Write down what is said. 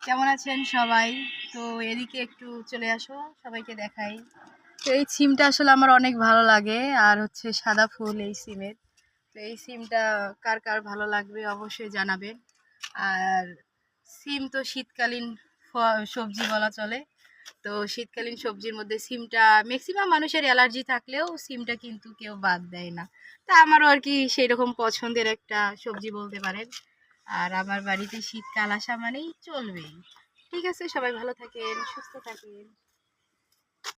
কেমন আছেন সবাই? তো এদিকে একটু চলে আসো, সবাইকে দেখাই। তো এই সিমটা আসলে আমার অনেক ভালো লাগে, আর হচ্ছে সাদা ফুল এই সিমের। তো এই সিমটা কার কার ভালো লাগবে অবশ্যই জানাবেন। আর সিম তো শীতকালীন সবজি বলা চলে। তো শীতকালীন সবজির মধ্যে সিমটা ম্যাক্সিমাম মানুষের অ্যালার্জি থাকলেও সিমটা কিন্তু কেউ বাদ দেয় না। তা আমারও আর কি সেই রকম পছন্দের একটা সবজি বলতে পারেন। আর আমার বাড়িতে শীতকাল আসা মানেই চলবেই। ঠিক আছে, সবাই ভালো থাকেন, সুস্থ থাকেন।